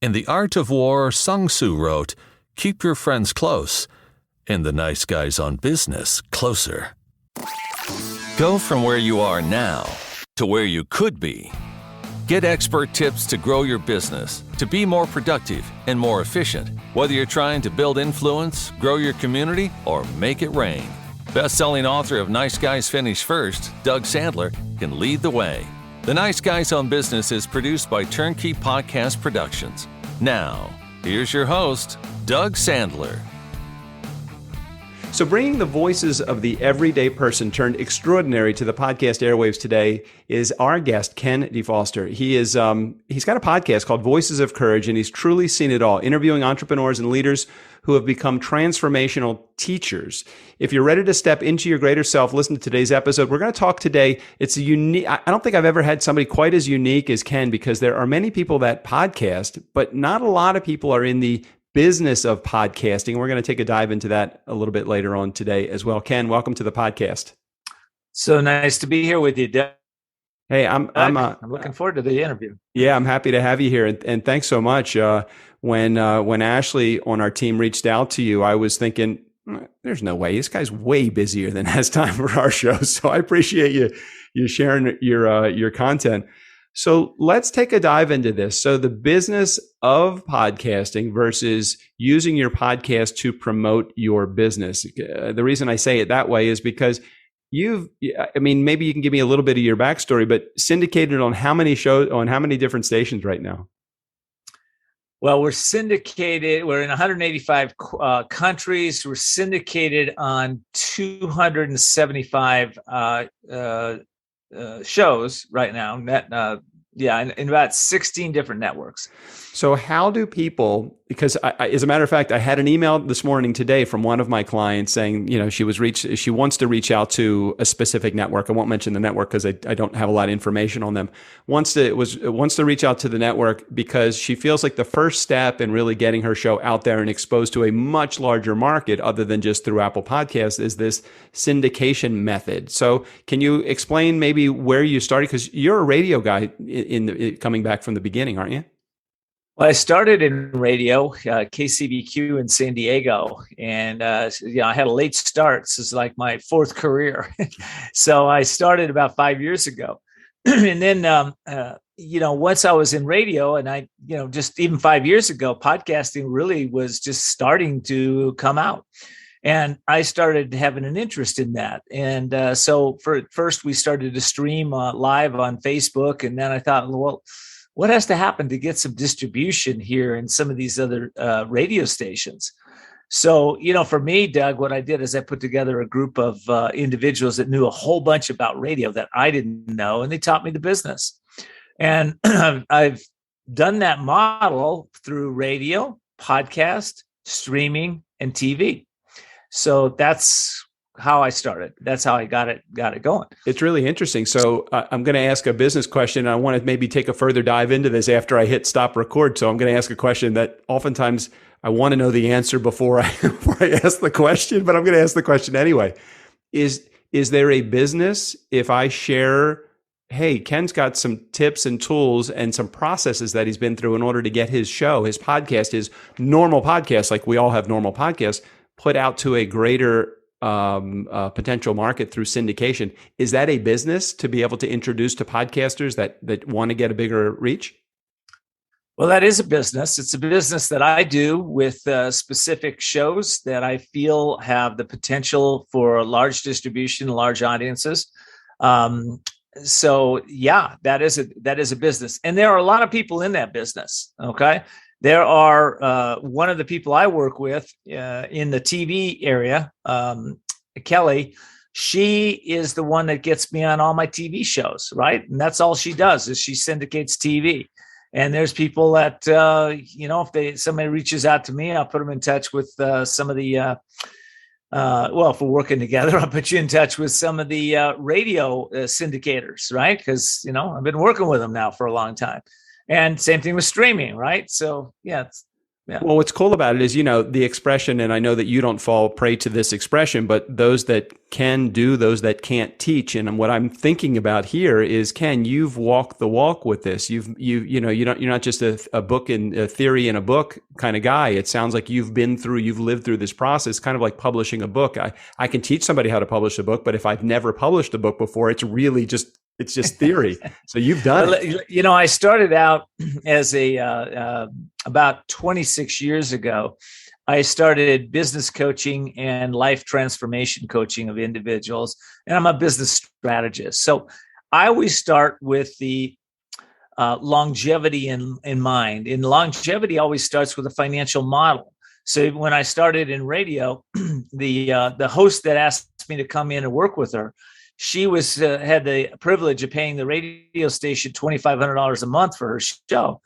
In The Art of War, Sun Tzu wrote, "Keep your friends close, and the nice guys on business closer." Go from where you are now to where you could be. Get expert tips to grow your business, to be more productive and more efficient, whether you're trying to build influence, grow your community, or make it rain. Best-selling author of Nice Guys Finish First, Doug Sandler, can lead the way. The Nice Guys on Business is produced by Turnkey Podcast Productions. Now, here's your host, Doug Sandler. So bringing the voices of the everyday person turned extraordinary to the podcast airwaves today is our guest, Ken DeFoster. He's got a podcast called Voices of Courage, and he's truly seen it all, interviewing entrepreneurs and leaders who have become transformational teachers. If you're ready to step into your greater self, listen to today's episode. We're going to talk today. It's a unique, I don't think I've ever had somebody quite as unique as Ken, because there are many people that podcast, but not a lot of people are in the business of podcasting. We're going to take a dive into that a little bit later on today as well. Ken, welcome to the podcast. So nice to be here with you, Doug. Hey, I'm looking forward to the interview. Yeah, I'm happy to have you here, and thanks so much. When Ashley on our team reached out to you, I was thinking, there's no way, this guy's way busier than has time for our show. So I appreciate you sharing your content. So let's take a dive into this. So the business of podcasting versus using your podcast to promote your business. The reason I say it that way is because maybe you can give me a little bit of your backstory, but syndicated on how many shows, on how many different stations right now? Well, we're syndicated. We're in 185 countries. We're syndicated on 275 shows right now. In about 16 different networks. So how do people, because as a matter of fact, I had an email this morning today from one of my clients saying, she wants to reach out to a specific network. I won't mention the network because I don't have a lot of information on them. Wants to reach out to the network because she feels like the first step in really getting her show out there and exposed to a much larger market other than just through Apple Podcasts is this syndication method. So can you explain maybe where you started? Because you're a radio guy coming back from the beginning, aren't you? Well, I started in radio, KCBQ in San Diego, and I had a late start. This is like my fourth career. So I started about 5 years ago. And then, once I was in radio, and just even 5 years ago, podcasting really was just starting to come out. And I started having an interest in that. And so first we started to stream live on Facebook. And then I thought, well, what has to happen to get some distribution here in some of these other radio stations? So, for me, Doug, what I did is I put together a group of individuals that knew a whole bunch about radio that I didn't know, and they taught me the business. And I've done that model through radio, podcast, streaming, and TV. So that's how I started. That's how I got it going. It's really interesting. So I'm going to ask a business question. And I want to maybe take a further dive into this after I hit stop record. So I'm going to ask a question that oftentimes I want to know the answer before I ask the question, but I'm going to ask the question anyway. Is there a business if I share, hey, Ken's got some tips and tools and some processes that he's been through in order to get his show, his podcast, his normal podcast, like we all have normal podcasts, put out to a greater potential market through syndication? Is that a business to be able to introduce to podcasters that want to get a bigger reach? Well, that is a business. It's a business that I do with specific shows that I feel have the potential for large distribution, large audiences. So yeah, that is a business. And there are a lot of people in that business. Okay. There are one of the people I work with in the TV area, Kelly. She is the one that gets me on all my TV shows, right? And that's all she does is she syndicates TV. And there's people that if somebody reaches out to me, I'll put them in touch with some of the. If we're working together, I'll put you in touch with some of the radio syndicators, right? Because I've been working with them now for a long time. And same thing with streaming, right? So yeah, Yeah. Well, what's cool about it is, the expression, and I know that you don't fall prey to this expression, but those that can do, those that can't teach. And what I'm thinking about here is, Ken, you've walked the walk with this. You're not just a book and a theory in a book kind of guy. It sounds like you've lived through this process, kind of like publishing a book. I can teach somebody how to publish a book, but if I've never published a book before, it's just theory. So you've done it. I started out as about 26 years ago. I started business coaching and life transformation coaching of individuals, and I'm a business strategist. So I always start with the longevity in mind. And longevity always starts with a financial model. So when I started in radio, the host that asked me to come in and work with her, she had the privilege of paying the radio station $2,500 a month for her show.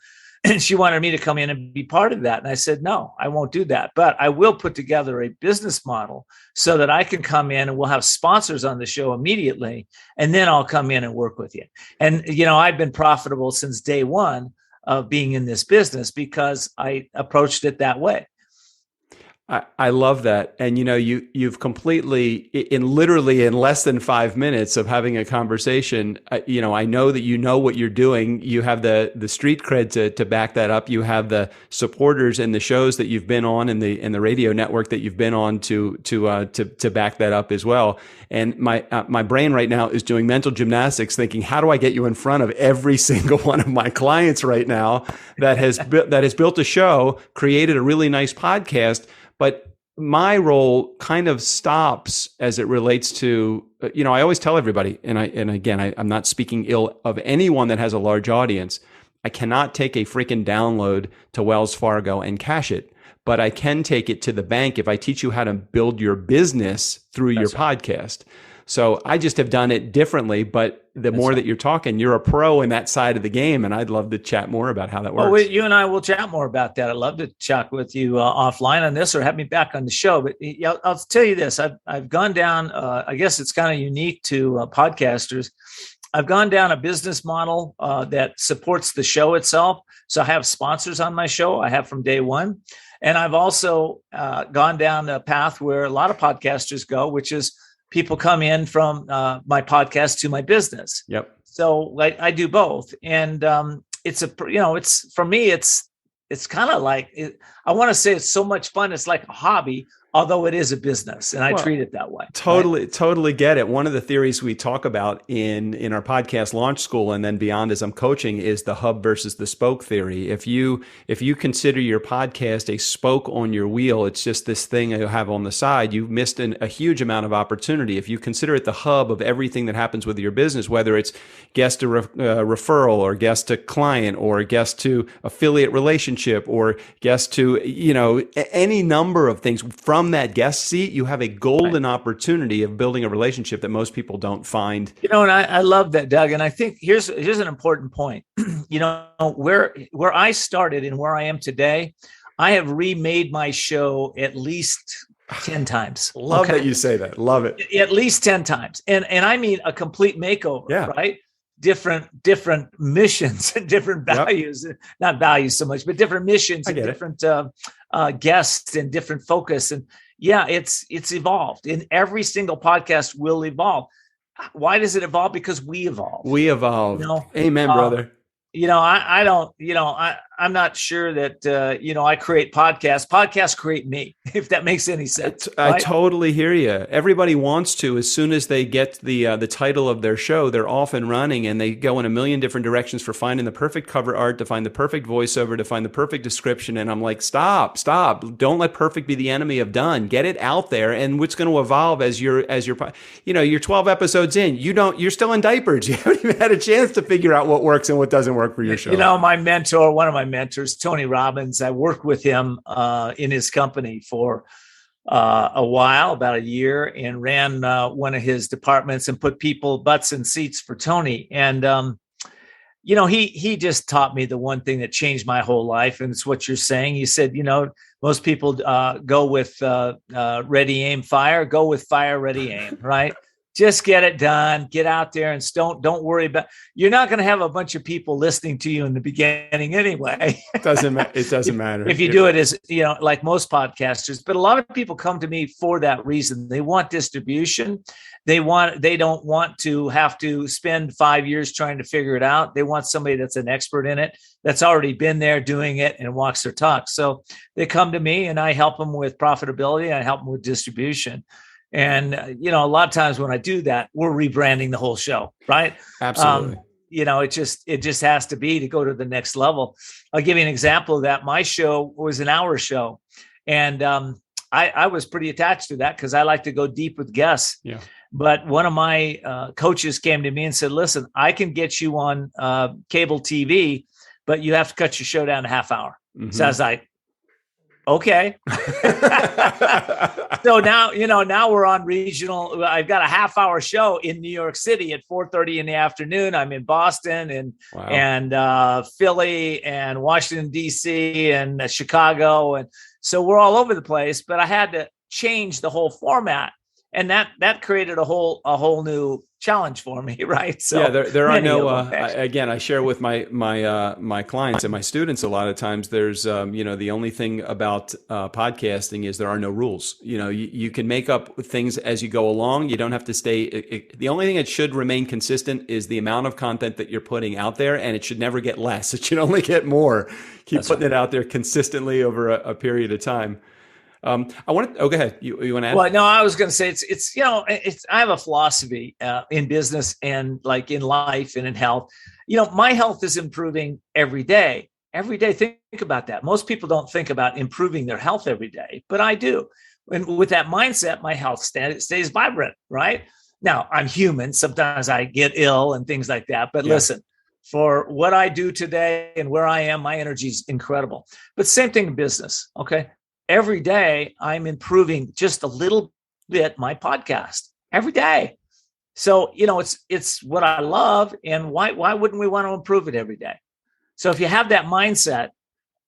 And she wanted me to come in and be part of that. And I said, no, I won't do that. But I will put together a business model so that I can come in and we'll have sponsors on the show immediately. And then I'll come in and work with you. And, I've been profitable since day one of being in this business because I approached it that way. I love that. And, you've completely, in less than 5 minutes of having a conversation, I know that you know what you're doing. You have the street cred to back that up. You have the supporters and the shows that you've been on and the radio network that you've been on to back that up as well. And my brain right now is doing mental gymnastics thinking, how do I get you in front of every single one of my clients right now that has built a show, created a really nice podcast. But my role kind of stops as it relates to, I always tell everybody, I'm not speaking ill of anyone that has a large audience. I cannot take a freaking download to Wells Fargo and cash it, but I can take it to the bank if I teach you how to build your business through your podcast. So I just have done it differently, but the more that you're talking, you're a pro in that side of the game, and I'd love to chat more about how that works. Well, you and I will chat more about that. I'd love to chat with you offline on this or have me back on the show. But I'll tell you this, I've gone down, I guess it's kind of unique to podcasters. I've gone down a business model that supports the show itself. So I have sponsors on my show. I have from day one. And I've also gone down a path where a lot of podcasters go, which is people come in from my podcast to my business. Yep. So I do both. And it's for me, it's kind of like, I want to say it's so much fun. It's like a hobby, although it is a business, and I treat it that way. Totally get it. One of the theories we talk about in our podcast launch school and then beyond as I'm coaching is the hub versus the spoke theory. If you consider your podcast a spoke on your wheel, it's just this thing you have on the side, you've missed a huge amount of opportunity. If you consider it the hub of everything that happens with your business, whether it's guest to referral or guest to client or guest to affiliate relationship or guest to, any number of things, from that guest seat, you have a golden opportunity of building a relationship that most people don't find. And I love that, Doug. And I think here's an important point. Where I started and where I am today, I have remade my show at least 10 times. Love that you say that. Love it. At least 10 times. And I mean a complete makeover, right? Different missions and different values, not values so much, but different missions and different guests and different focus. And it's evolved, and every single podcast will evolve. Why does it evolve? Because we evolve. Amen, brother. I'm not sure that, I create podcasts. Podcasts create me, if that makes any sense. I totally hear you. Everybody wants to, as soon as they get the title of their show, they're off and running, and they go in a million different directions for finding the perfect cover art, to find the perfect voiceover, to find the perfect description. And I'm like, stop. Don't let perfect be the enemy of done. Get it out there. And what's going to evolve as you're 12 episodes in, you're still in diapers. You haven't even had a chance to figure out what works and what doesn't work for your show. My mentor, one of my mentors, Tony Robbins, I worked with him in his company for a while, about a year, and ran one of his departments and put butts in seats for Tony. And, he just taught me the one thing that changed my whole life. And it's what you're saying. He said, most people go with ready, aim, fire, go with fire, ready, aim, right? Just get it done. Get out there and don't worry about. You're not going to have a bunch of people listening to you in the beginning anyway. It doesn't matter if you do it as like most podcasters. But a lot of people come to me for that reason. They want distribution. They don't want to have to spend 5 years trying to figure it out. They want somebody that's an expert in it, that's already been there doing it and walks their talk. So they come to me and I help them with profitability. I help them with distribution. And, a lot of times when I do that, we're rebranding the whole show, right? Absolutely. It just has to be to go to the next level. I'll give you an example of that. My show was an hour show. And I was pretty attached to that because I like to go deep with guests. Yeah. But one of my coaches came to me and said, listen, I can get you on cable TV, but you have to cut your show down to half hour. Mm-hmm. So I was like, okay. So now we're on regional. I've got a half hour show in New York City at 4:30 in the afternoon. I'm in Boston and Philly and Washington, D.C. and Chicago. And so we're all over the place, but I had to change the whole format. And that created a whole new challenge for me, right? So yeah, there are no. Again, I share with my clients and my students a lot of times. There's the only thing about podcasting is there are no rules. You can make up things as you go along. You don't have to stay. The only thing that should remain consistent is the amount of content that you're putting out there, and it should never get less. It should only get more. Keep putting it out there consistently over a period of time. I want to. Oh, go ahead. You want to add? Well, no, I was going to say it's I have a philosophy in business and like in life and in health. My health is improving every day. Every day, think about that. Most people don't think about improving their health every day, but I do. And with that mindset, my health stays vibrant. Right now, I'm human. Sometimes I get ill and things like that. But listen, for what I do today and where I am, my energy is incredible. But same thing in business. Okay. Every day I'm improving just a little bit my podcast every day. So, it's what I love. And why wouldn't we want to improve it every day? So if you have that mindset,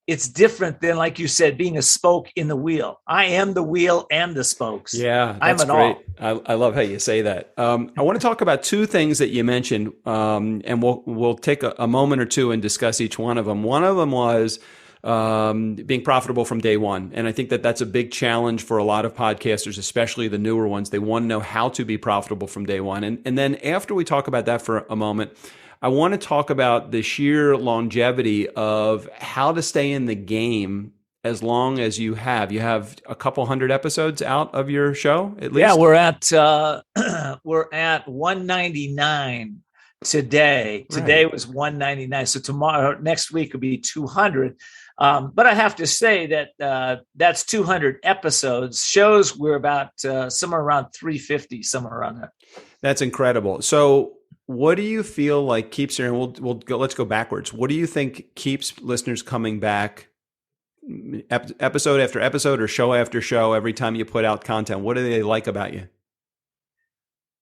it's different than, like you said, being a spoke in the wheel. I am the wheel and the spokes. Yeah, that's great. I love how you say that. I want to talk about two things that you mentioned, and we'll take a moment or two and discuss each one of them. One of them was being profitable from day one. And I think that that's a big challenge for a lot of podcasters, especially the newer ones. They want to know how to be profitable from day one. And then after we talk about that for a moment, I want to talk about the sheer longevity of how to stay in the game as long as you have. You have a couple hundred episodes out of your show, at least? Yeah, we're at 199 today. Today was 199. So next week will be 200. But I have to say that that's 200 episodes. Shows we're about somewhere around 350, somewhere around there. That's incredible. So what do you feel like keeps you, and let's go backwards. What do you think keeps listeners coming back episode after episode or show after show every time you put out content? What do they like about you?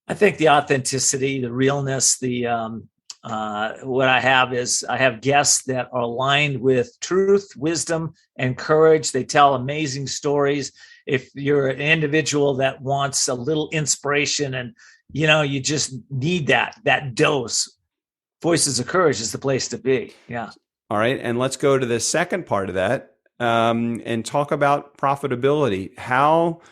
I think the authenticity, the realness, what I have guests that are aligned with truth, wisdom, and courage. They tell amazing stories. If you're an individual that wants a little inspiration and, you just need that dose, Voices of Courage is the place to be. Yeah. All right. And let's go to the second part of that and talk about profitability. How,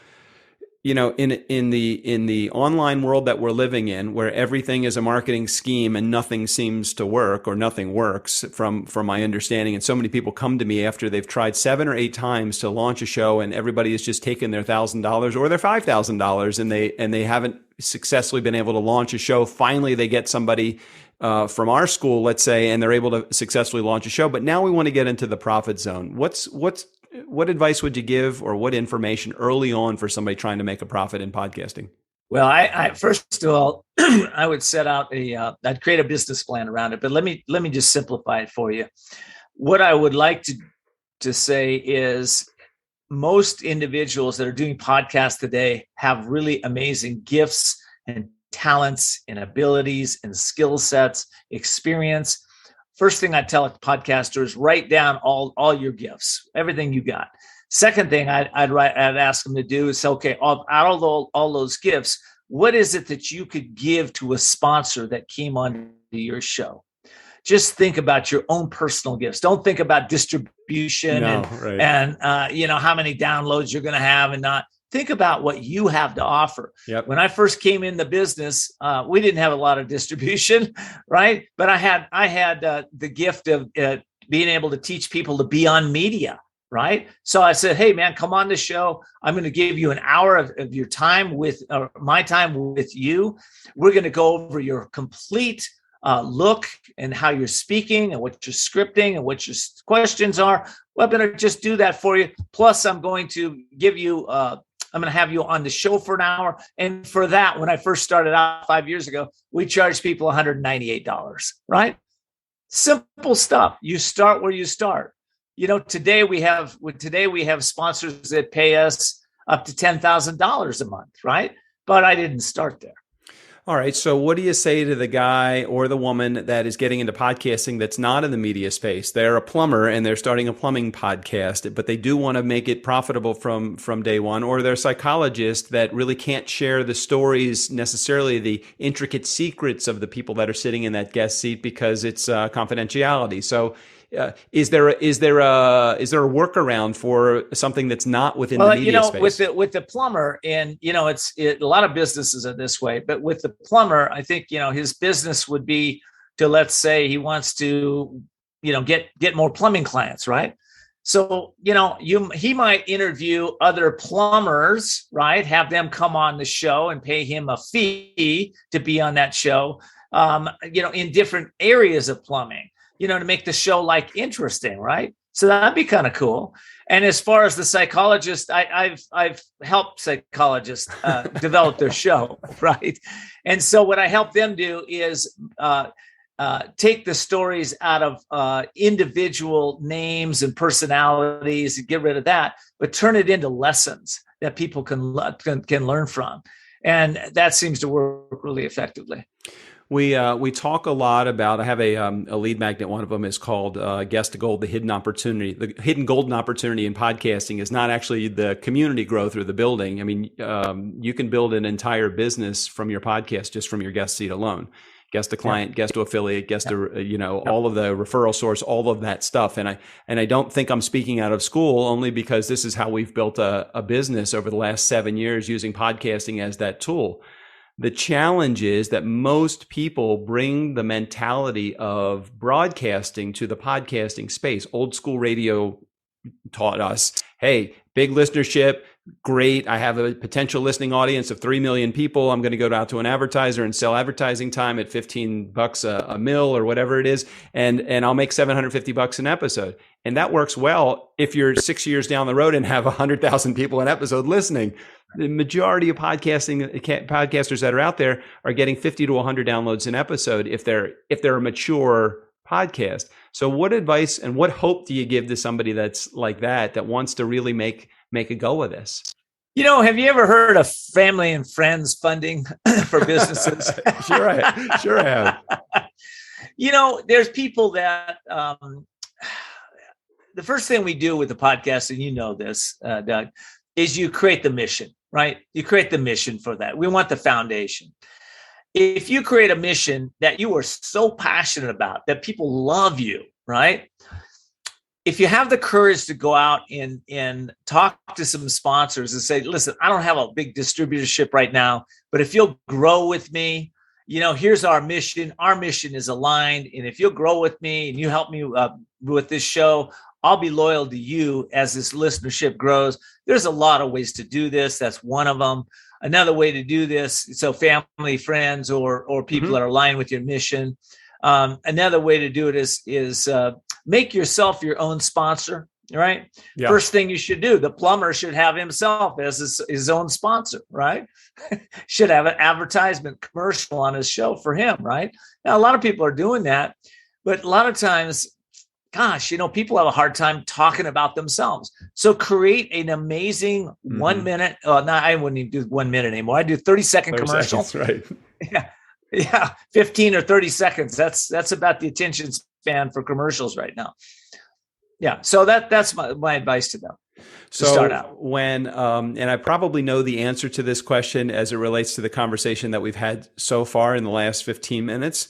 in the online world that we're living in, where everything is a marketing scheme and nothing seems to work or nothing works from my understanding. And so many people come to me after they've tried 7 or 8 times to launch a show, and everybody has just taken their $1,000 or their $5,000 and they haven't successfully been able to launch a show. Finally, they get somebody from our school, let's say, and they're able to successfully launch a show. But now we want to get into the profit zone. What advice would you give, or what information early on for somebody trying to make a profit in podcasting? Well, I first of all, I would set out I'd create a business plan around it. But let me just simplify it for you. What I would like to say is, most individuals that are doing podcasts today have really amazing gifts and talents and abilities and skill sets, experience. First thing I tell podcasters, write down all your gifts, everything you got. Second thing I'd ask them to do is say, okay, out of all those gifts, what is it that you could give to a sponsor that came on your show? Just think about your own personal gifts. Don't think about distribution and how many downloads you're going to have and not. Think about what you have to offer. Yep. When I first came in the business, we didn't have a lot of distribution, right? But I had the gift of being able to teach people to be on media, right? So I said, hey, man, come on the show. I'm going to give you an hour of your time my time with you. We're going to go over your complete look and how you're speaking and what you're scripting and what your questions are. Well, I'm going to just do that for you. Plus, I'm going to give you, I'm going to have you on the show for an hour. And for that, when I first started out 5 years ago, we charged people $198, right? Simple stuff. You start where you start. Today we have sponsors that pay us up to $10,000 a month, right? But I didn't start there. All right. So what do you say to the guy or the woman that is getting into podcasting that's not in the media space? They're a plumber and they're starting a plumbing podcast, but they do want to make it profitable from day one. Or they're a psychologist that really can't share the stories, necessarily the intricate secrets of the people that are sitting in that guest seat because it's confidentiality. So is there a workaround for something that's not within the media space? With the plumber, and a lot of businesses are this way, but with the plumber, I think his business would be to, let's say he wants to get more plumbing clients, right? So he might interview other plumbers, right? Have them come on the show and pay him a fee to be on that show, in different areas of plumbing. To make the show interesting, right? So that'd be kind of cool. And as far as the psychologist, I've helped psychologists develop their show, right? And so what I help them do is take the stories out of individual names and personalities and get rid of that, but turn it into lessons that people can learn from. And that seems to work really effectively. We talk a lot about, I have a lead magnet. One of them is called Guess the Gold, the hidden opportunity. The hidden golden opportunity in podcasting is not actually the community growth or the building. I mean, you can build an entire business from your podcast just from your guest seat alone. Guest to client, guest to affiliate, guest to, all of the referral source, all of that stuff. And I don't think I'm speaking out of school, only because this is how we've built a business over the last 7 years using podcasting as that tool. The challenge is that most people bring the mentality of broadcasting to the podcasting space. Old school radio taught us, hey, big listenership, great. I have a potential listening audience of 3 million people. I'm going to go out to an advertiser and sell advertising time at $15 a mil or whatever it is. And I'll make $750 an episode. And that works well if you're 6 years down the road and have 100,000 people an episode listening. The majority of podcasters that are out there are getting 50 to 100 downloads an episode if they're a mature podcast. So what advice and what hope do you give to somebody that's like that wants to really make a go of this? Have you ever heard of family and friends funding for businesses? Sure I have. There's people that the first thing we do with the podcast, and this, Doug, is you create the mission, right? You create the mission for that. We want the foundation. If you create a mission that you are so passionate about, that people love you, right? If you have the courage to go out and talk to some sponsors and say, listen, I don't have a big distributorship right now, but if you'll grow with me, here's our mission. Our mission is aligned. And if you'll grow with me and you help me with this show, I'll be loyal to you as this listenership grows. There's a lot of ways to do this. That's one of them. Another way to do this, so family, friends, or people that are aligned with your mission. Another way to do it is make yourself your own sponsor, right? Yeah. First thing you should do, the plumber should have himself as his own sponsor, right? Should have an advertisement commercial on his show for him, right? Now, a lot of people are doing that, but a lot of times, gosh, people have a hard time talking about themselves. So create an amazing 1 minute. I wouldn't even do 1 minute anymore. I do 30-second commercials. Right. Yeah. 15 or 30 seconds. That's about the attention span for commercials right now. Yeah. So that's my advice to them. So start out. When, and I probably know the answer to this question as it relates to the conversation that we've had so far in the last 15 minutes.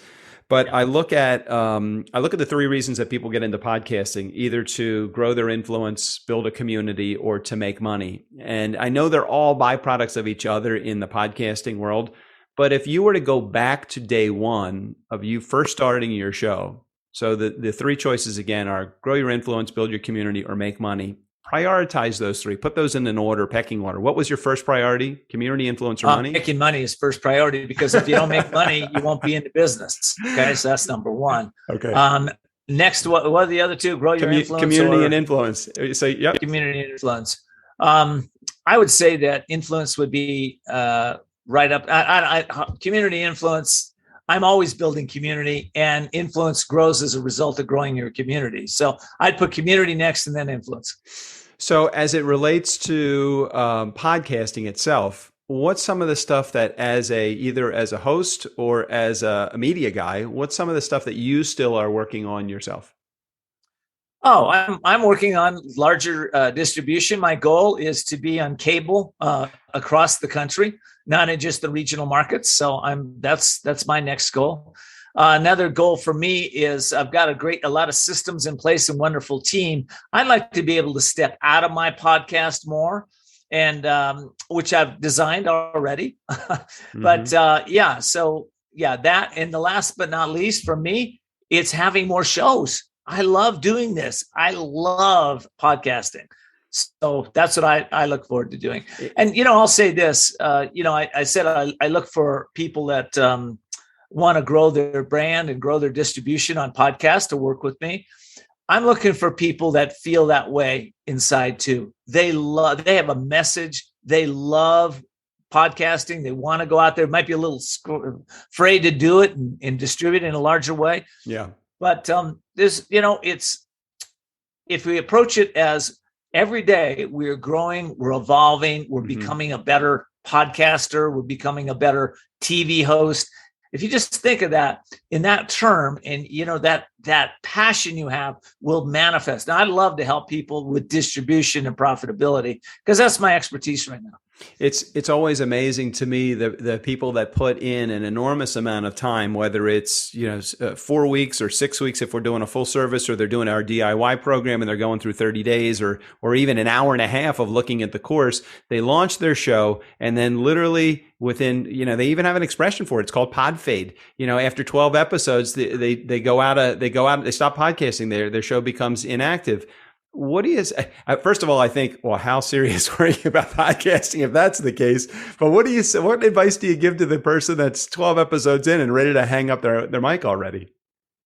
But I look at the three reasons that people get into podcasting: either to grow their influence, build a community, or to make money. And I know they're all byproducts of each other in the podcasting world. But if you were to go back to day one of you first starting your show, so the three choices again are grow your influence, build your community, or make money. Prioritize those three. Put those in an order, pecking order. What was your first priority? Community, influence, or money? Making money is first priority, because if you don't make money, you won't be in the business. Okay, so that's number one. Okay. Next, what are the other two? Grow your influence, community, and influence. So, yep. Community and influence. I would say that influence would be right up. Community influence. I'm always building community, and influence grows as a result of growing your community. So I'd put community next and then influence. So as it relates to podcasting itself, what's some of the stuff that either as a host or as a media guy, what's some of the stuff that you still are working on yourself? Oh, I'm working on larger distribution. My goal is to be on cable across the country, not in just the regional markets. So that's my next goal. Another goal for me is I've got a lot of systems in place and wonderful team. I'd like to be able to step out of my podcast more, and which I've designed already. But that, and the last but not least for me, it's having more shows. I love doing this. I love podcasting. So that's what I look forward to doing. And, I'll say this, I said I look for people that want to grow their brand and grow their distribution on podcasts to work with me. I'm looking for people that feel that way inside too. They have a message. They love podcasting. They want to go out there. Might be a little afraid to do it and distribute it in a larger way. Yeah. But it's, if we approach it as every day we're growing, we're evolving, we're becoming a better podcaster, we're becoming a better TV host. If you just think of that in that term, and that passion you have will manifest. Now, I'd love to help people with distribution and profitability, because that's my expertise right now. It's always amazing to me the people that put in an enormous amount of time, whether it's 4 weeks or 6 weeks if we're doing a full service, or they're doing our DIY program and they're going through 30 days or even an hour and a half of looking at the course. They launch their show, and then literally within, they even have an expression for it. It's called pod fade. After 12 episodes, they go out, they stop podcasting. Their show becomes inactive. What do you say? First of all, I think, well, how serious were you about podcasting if that's the case? But what advice do you give to the person that's 12 episodes in and ready to hang up their mic already?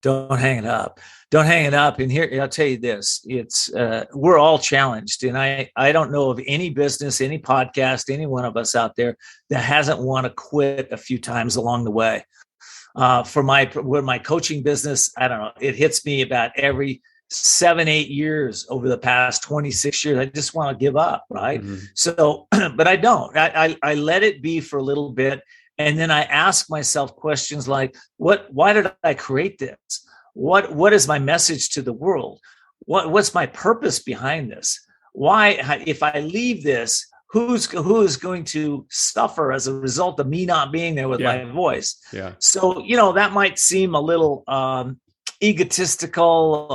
Don't hang it up. Don't hang it up. And here, I'll tell you this, it's, we're all challenged. And I don't know of any business, any podcast, any one of us out there that hasn't want to quit a few times along the way. For my coaching business, I don't know, it hits me about every 7-8 years over the past 26 years. I just want to give up. Right. So, but I don't, I let it be for a little bit. And then I ask myself questions like, why did I create this? What is my message to the world? What's my purpose behind this? Why, if I leave this, who is going to suffer as a result of me not being there with my voice? Yeah. So, that might seem a little, egotistical,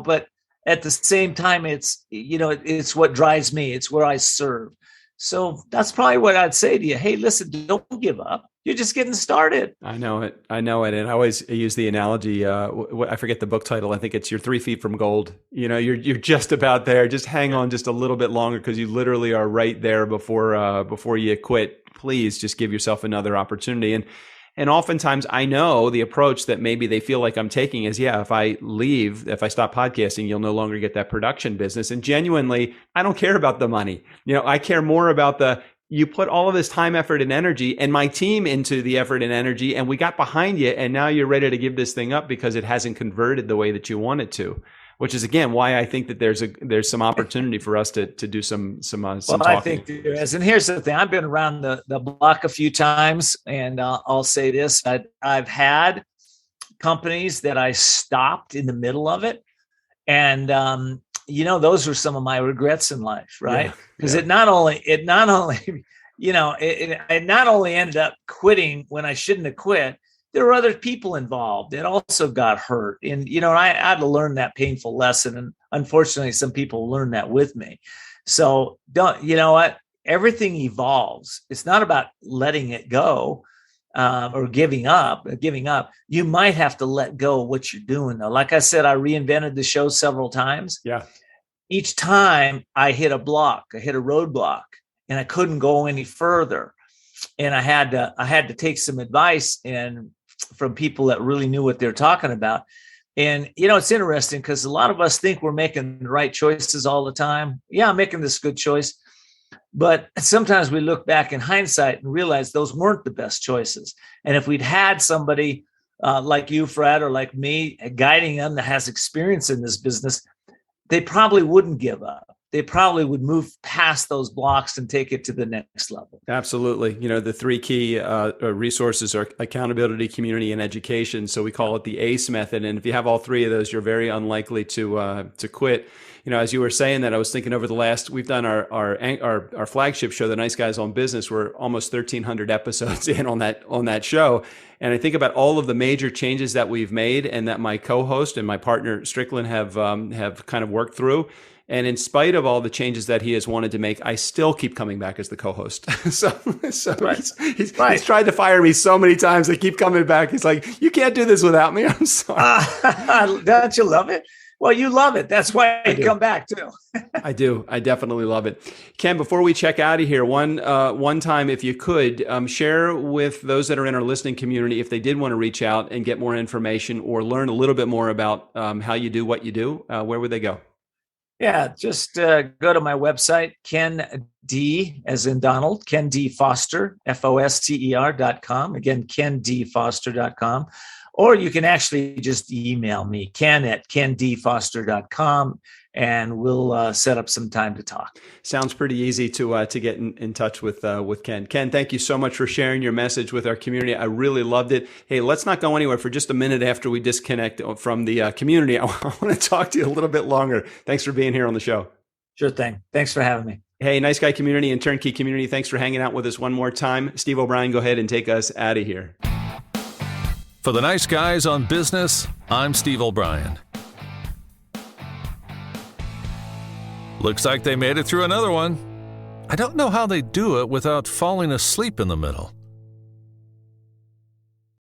but at the same time, it's what drives me. It's where I serve. So that's probably what I'd say to you. Hey, listen, don't give up. You're just getting started. I know it. And I always use the analogy. I forget the book title. I think it's You're 3 feet from gold. You're just about there. Just hang on just a little bit longer, because you literally are right there before you quit. Please just give yourself another opportunity. And oftentimes I know the approach that maybe they feel like I'm taking is, if I stop podcasting, you'll no longer get that production business. And genuinely, I don't care about the money. I care more about you put all of this time, effort, and energy, and my team into the effort and energy, and we got behind you, and now you're ready to give this thing up because it hasn't converted the way that you want it to. Which is, again, why I think that there's some opportunity for us to do some talking. I think there is. And here's the thing. I've been around the block a few times, and I'll say this. I've had companies that I stopped in the middle of it, And those were some of my regrets in life, right? Because Yeah. it not only it not only ended up quitting when I shouldn't have quit. There were other people involved that also got hurt, and I had to learn that painful lesson. And unfortunately, some people learned that with me. So don't, what? Everything evolves. It's not about letting it go or giving up. You might have to let go of what you're doing, though. Like I said, I reinvented the show several times. Yeah. Each time I hit a roadblock, and I couldn't go any further. And I had to take some advice from people that really knew what they're talking about. And, it's interesting because a lot of us think we're making the right choices all the time. Yeah, I'm making this good choice. But sometimes we look back in hindsight and realize those weren't the best choices. And if we'd had somebody like you, Fred, or like me, guiding them that has experience in this business, they probably wouldn't give up. They probably would move past those blocks and take it to the next level. Absolutely. The three key resources are accountability, community, and education. So we call it the ACE method. And if you have all three of those, you're very unlikely to quit. As you were saying that, I was thinking over we've done our flagship show, The Nice Guys on Business. We're almost 1,300 episodes in on that show. And I think about all of the major changes that we've made and that my co-host and my partner Strickland have kind of worked through. And in spite of all the changes that he has wanted to make, I still keep coming back as the co-host. so right. He's tried to fire me so many times. I keep coming back. He's like, you can't do this without me. I'm sorry. Don't you love it? Well, you love it. That's why you come back too. I do. I definitely love it. Ken, before we check out of here, one time, if you could, share with those that are in our listening community, if they did want to reach out and get more information or learn a little bit more about how you do what you do, where would they go? Yeah, just go to my website, Ken D, as in Donald, Ken D Foster, FOSTER.com. Again, KenDFoster.com. Or you can actually just email me, Ken at KenDFoster.com, and we'll set up some time to talk. Sounds pretty easy to get in touch with Ken. Ken, thank you so much for sharing your message with our community. I really loved it. Hey, let's not go anywhere for just a minute after we disconnect from the community. I want to talk to you a little bit longer. Thanks for being here on the show. Sure thing. Thanks for having me. Hey, Nice Guy community and Turnkey community, thanks for hanging out with us one more time. Steve O'Brien, go ahead and take us out of here. For the Nice Guys on Business, I'm Steve O'Brien. Looks like they made it through another one. I don't know how they do it without falling asleep in the middle.